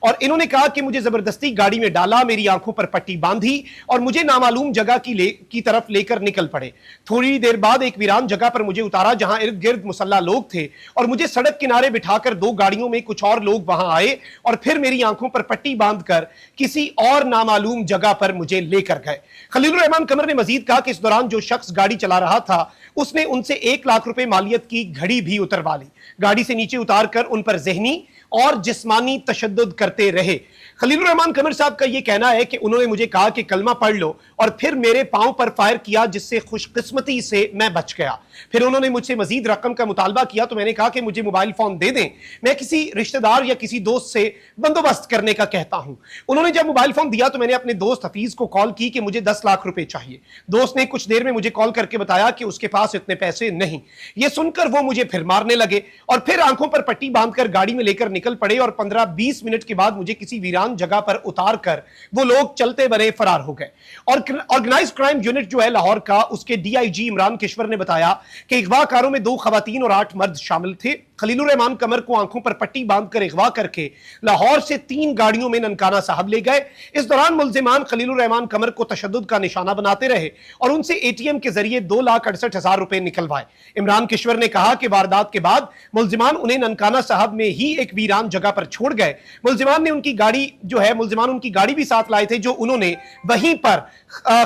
اور انہوں نے کہا کہ مجھے زبردستی گاڑی میں ڈالا, میری آنکھوں پر پٹی باندھی اور مجھے نامعلوم جگہ کی طرف لے کر نکل پڑے. تھوڑی دیر بعد ایک ویران جگہ پر مجھے اتارا جہاں ارد گرد مسلح لوگ تھے اور مجھے سڑک کنارے بٹھا کر 2 گاڑیوں میں کچھ اور لوگ وہاں آئے اور پھر میری آنکھوں پر پٹی باندھ کر کسی اور نامعلوم جگہ پر مجھے لے کر گئے. خلیل الرحمان قمر نے مزید کہا کہ اس دوران جو شخص گاڑی چلا رہا تھا اس نے ان سے 1 لاکھ روپے مالیت کی گھڑی بھی اتروا لی. گاڑی سے نیچے اتار کر ان پر ذہنی اور جسمانی تشدد کرتے رہے. خلیل الرحمان قمر صاحب کا یہ کہنا ہے کہ انہوں نے مجھے کہا کہ کلمہ پڑھ لو اور پھر میرے پاؤں پر فائر کیا جس سے خوش قسمتی سے میں بچ گیا. پھر انہوں نے مجھ سے مزید رقم کا مطالبہ کیا تو میں نے کہا کہ مجھے موبائل فون دے دیں, میں کسی رشتہ دار یا کسی دوست سے بندوبست کرنے کا کہتا ہوں. انہوں نے جب موبائل فون دیا تو میں نے اپنے دوست حفیظ کو کال کی کہ مجھے 10 لاکھ روپے چاہیے. دوست نے کچھ دیر میں مجھے کال کر کے بتایا کہ اس کے پاس اتنے پیسے نہیں. یہ سن کر وہ مجھے پھر مارنے لگے اور پھر آنکھوں پر پٹی باندھ کر گاڑی میں لے کر نکل پڑے اور 15-20 منٹ کے بعد مجھے کسی ویران جگہ پر اتار کر وہ لوگ چلتے بنے فرار ہو گئے. اور آرگنائز کرائم یونٹ جو ہے لاہور کا, اس کے ڈی آئی جی عمران کشور نے بتایا کہ اغوا کاروں میں 2 خواتین اور 8 مرد شامل تھے. خلیل الرحمان قمر کو آنکھوں پر پٹی باندھ کر اغوا کر کے لاہور سے 3 گاڑیوں میں ننکانہ صاحب لے گئے. اس دوران ملزمان خلیل الرحمان قمر کو تشدد کا نشانہ بناتے رہے اور ان سے اے ٹی ایم کے ذریعے 2,68,000 روپے نکلوائے. عمران کشور نے کہا کہ واردات کے بعد ملزمان انہیں ننکانہ صاحب میں ہی ایک ویران جگہ پر چھوڑ گئے. ملزمان ان کی گاڑی بھی ساتھ لائے تھے جو انہوں نے وہیں پر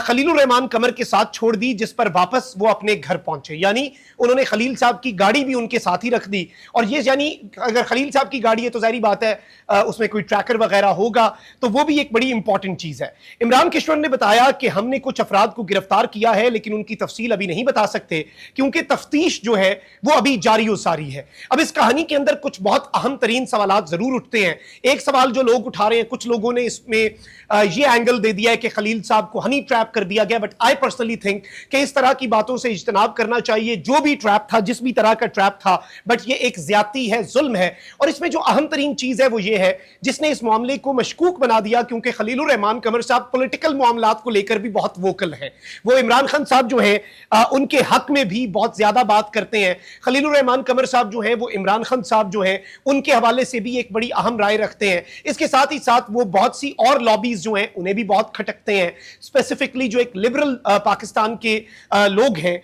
خلیل الرحمان قمر کے ساتھ چھوڑ دی, جس پر واپس وہ اپنے گھر پہنچے. یعنی انہوں نے خلیل صاحب کی گاڑی بھی ان کے ساتھ ہی رکھ دی. اور یہ یعنی اگر خلیل صاحب کی گاڑی ہے تو ظاہری بات ہے اس میں کوئی ٹریکر وغیرہ ہوگا, تو وہ بھی ایک بڑی امپورٹنٹ چیز ہے. عمران کشور نے بتایا کہ ہم نے کچھ افراد کو گرفتار کیا ہے لیکن ان کی تفصیل ابھی نہیں بتا سکتے کیونکہ تفتیش جو ہے وہ ابھی جاری و ساری ہے. اب اس کہانی کے اندر کچھ بہت اہم ترین سوالات ضرور اٹھتے ہیں. ایک سوال جو لوگ اٹھا رہے ہیں, کچھ لوگوں نے اس میں یہ اینگل دے دیا ہے کہ خلیل صاحب کو ہنی ٹریپ کر دیا گیا, بٹ آئی پرسنلی تھنک کہ اس طرح کی باتوں سے اجتناب کرنا چاہیے. جو بھی ٹریپ تھا, جس بھی طرح کا ٹریپ تھا, بٹ یہ ایک زیادتی ہے, ظلم ہے. اور اس میں جو اہم ترین چیز ہے وہ یہ ہے جس نے اس معاملے کو مشکوک بنا دیا, کیونکہ خلیل الرحمان قمر صاحب پولیٹیکل معاملات کو لے کر بھی بہت ووکل ہیں. وہ عمران خان صاحب جو ہیں ان کے حق میں بھی بہت زیادہ بات کرتے ہیں. خلیل الرحمان قمر صاحب جو ہیں وہ عمران خان صاحب جو ہیں ان کے حوالے سے بھی ایک بڑی اہم رائے رکھتے ہیں. اس کے ساتھ ہی ساتھ وہ بہت سی اور لابیز جو ہیں انہیں بھی بہت کھٹکتے ہیں. اسپیسیفکلی جو ایک لبرل پاکستان کے لوگ ہیں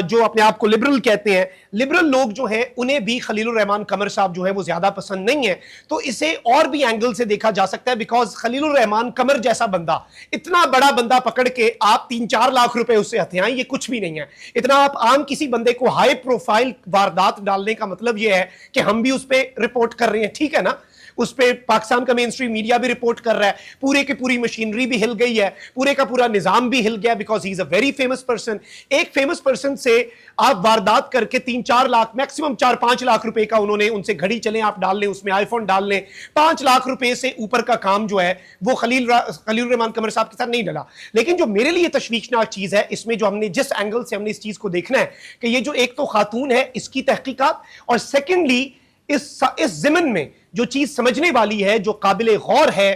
جو اپنے آپ کو لبرل کہتے ہیں, لبرل لوگ جو ہیں انہیں بھی خلیل الرحمان قمر صاحب جو ہے وہ زیادہ پسند نہیں ہے. تو اسے اور بھی اینگل سے دیکھا جا سکتا ہے, بیکاز خلیل الرحمان قمر جیسا بندہ, اتنا بڑا بندہ پکڑ کے آپ 3-4 لاکھ روپے اس سے ہتھیائیں, یہ کچھ بھی نہیں ہے. اتنا آپ عام کسی بندے کو ہائی پروفائل واردات ڈالنے کا مطلب یہ ہے کہ ہم بھی اس پہ رپورٹ کر رہے ہیں, ٹھیک ہے نا. اس پہ پاکستان کا مین سٹریم میڈیا بھی رپورٹ کر رہا ہے, پورے کی پوری مشینری بھی ہل گئی ہے, پورے کا پورا نظام بھی ہل گیا, because he is a very famous person. ایک فیمس پرسن سے آپ واردات کر کے 3-4 لاکھ, میکسیمم 4-5 لاکھ روپے کا انہوں نے ان سے گھڑی چلیں آپ ڈال لیں, اس میں آئی فون ڈال لیں, 5 لاکھ روپے سے اوپر کا کام جو ہے وہ خلیل الرحمان قمر صاحب کے ساتھ نہیں ڈلا. لیکن جو میرے لیے تشویشناک چیز ہے اس میں, جو ہم نے جس اینگل سے ہم نے اس چیز کو دیکھنا ہے کہ یہ جو ایک تو خاتون ہے اس کی تحقیقات, اور سیکنڈلی اس ضمن میں جو چیز سمجھنے والی ہے, جو قابل غور ہے,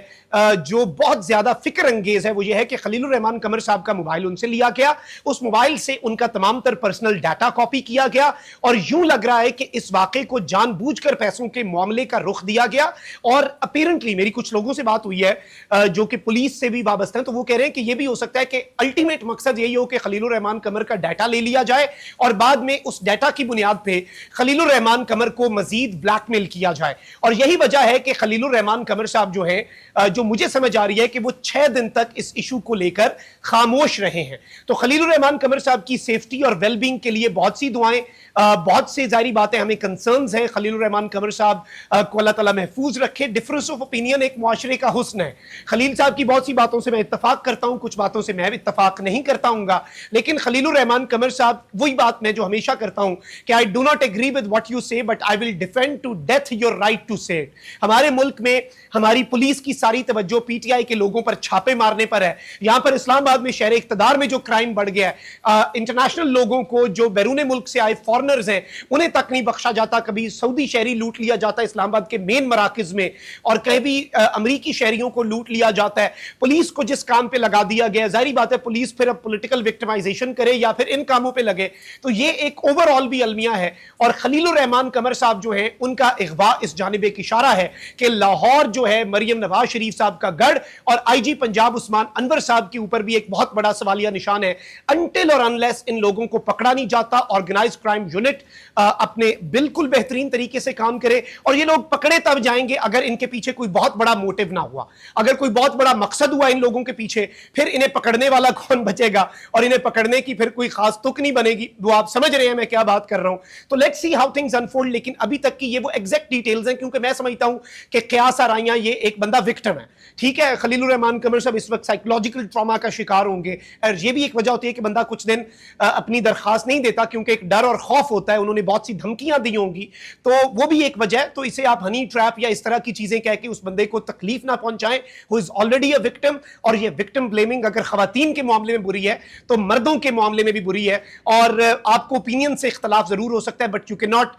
جو بہت زیادہ فکر انگیز ہے, وہ یہ ہے کہ خلیل الرحمان قمر صاحب کا موبائل ان سے لیا گیا, اس موبائل سے ان کا تمام تر پرسنل ڈیٹا کاپی کیا گیا, اور یوں لگ رہا ہے کہ اس واقعے کو جان بوجھ کر پیسوں کے معاملے کا رخ دیا گیا. اور اپیرنٹلی میری کچھ لوگوں سے بات ہوئی ہے جو کہ پولیس سے بھی وابستہ ہیں, تو وہ کہہ رہے ہیں کہ یہ بھی ہو سکتا ہے کہ الٹیمیٹ مقصد یہی ہو کہ خلیل الرحمان قمر کا ڈیٹا لے لیا جائے اور بعد میں اس ڈیٹا کی بنیاد پہ خلیل الرحمان قمر کو مزید بلیک میل کیا جائے. اور یہی وجہ ہے کہ خلیل الرحمان قمر صاحب جو ہیں, جو مجھے سمجھ آ رہی ہے کہ وہ 6 دن تک اس ایشو کو لے کر خاموش رہے ہیں. تو خلیل الرحمان قمر صاحب کی سیفٹی اور ویل بینگ کے لیے بہت سی دعائیں, بہت سے ظاہری باتیں ہمیں کنسرنز ہیں. خلیل الرحمان قمر صاحب کو اللہ تعالیٰ محفوظ رکھے. ڈفرنس آف اوپینین ایک معاشرے کا حسن ہے. خلیل صاحب کی بہت سی باتوں سے میں اتفاق کرتا ہوں, کچھ باتوں سے میں بھی اتفاق نہیں کرتا ہوں گا, لیکن خلیل الرحمان قمر صاحب, وہی بات میں جو ہمیشہ کرتا ہوں کہ I do not agree with what you say but I will defend to death your right to say it. ہمارے ملک میں ہماری پولیس کی ساری توجہ پی ٹی آئی کے لوگوں پر چھاپے مارنے پر ہے. یہاں پر اسلام آباد میں شہر اقتدار میں جو کرائم بڑھ گیا ہے, انٹرنیشنل لوگوں کو, جو بیرون ملک سے آئے فارنرز ہیں, انہیں تک نہیں بخشا جاتا. کبھی سعودی شہری لوٹ لیا جاتا ہے اسلام آباد کے مین مراکز میں, اور کبھی امریکی شہریوں کو لوٹ لیا جاتا ہے. پولیس کو جس کام پہ لگا دیا گیا, ظاہری بات ہے پولیس پھر اب پولیٹیکل وکٹمائزیشن کرے یا پھر ان کاموں پہ لگے, تو یہ ایک اوور آل بھی المیہ ہے. اور خلیل الرحمان قمر صاحب جو ہیں ان کا اغوا اس جانب ایک اشارہ ہے کہ لاہور جو ہے مریم نواز شریف صاحب کا گڑھ اور آئی جی پنجاب عثمان انور صاحب کے اوپر بھی ایک بہت بڑا سوالیہ نشان ہے انٹل اور انلیس ان لوگوں کو پکڑا نہیں جاتا. آرگنائز کرائم یونٹ اپنے بالکل بہترین طریقے سے کام کرے, اور یہ لوگ پکڑے تب جائیں گے اگر ان کے پیچھے کوئی بہت بڑا موٹیو نہ ہوا, اگر کوئی بہت بڑا مقصد ہوا ان لوگوں کے پیچھے, پھر انہیں پکڑنے والا کون بچے گا اور انہیں پکڑنے کی پھر کوئی خاص تک نہیں بنے گی. وہ آپ سمجھ رہے ہیں میں کیا بات کر رہا ہوں. تو let's see how things unfold. لیکن ابھی تک کی یہ وہ ایگزیکٹ ڈیٹیلز ہیں, کیونکہ میں سمجھتا ہوں کہ قیاس آرائیاں یہ ایک بندہ وکٹم ہے, ٹھیک ہے. خلیل الرحمان قمر صاحب اس وقت سائیکولوجیکل ٹراما کا شکار ہوں گے, اور یہ بھی ایک وجہ ہوتی ہے کہ بندہ کچھ دن اپنی درخواست نہیں دیتا کیونکہ ایک ڈر اور خوف ہوتا ہے, انہوں نے بہت سی دھمکیاں دی ہوں گی, تو وہ بھی ایک وجہ ہے. تو اسے آپ ہنی ٹریپ یا اس طرح کی چیزیں کہہ کے اس بندے کو تکلیف نہ پہنچائیں. ہو از آلریڈی اے وکٹم, اور یہ وکٹم بلیمنگ اگر خواتین کے معاملے میں بری ہے تو مردوں کے معاملے میں بھی بری ہے. اور آپ کو اوپینین سے اختلاف ضرور ہو سکتا ہے, بٹ یو کین ناٹ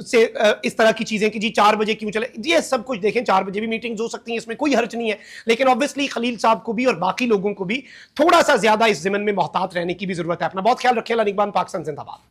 سے اس طرح کی چیزیں کہ جی 4 بجے کیوں چلے, یہ سب کچھ دیکھیں 4 بجے بھی میٹنگز ہو سکتی ہیں, اس میں کوئی حرج نہیں ہے. لیکن obviously خلیل صاحب کو بھی اور باقی لوگوں کو بھی تھوڑا سا زیادہ اس ضمن میں محتاط رہنے کی بھی ضرورت ہے. اپنا بہت خیال رکھیں. اللہ نگہبان. پاکستان زندہ باد.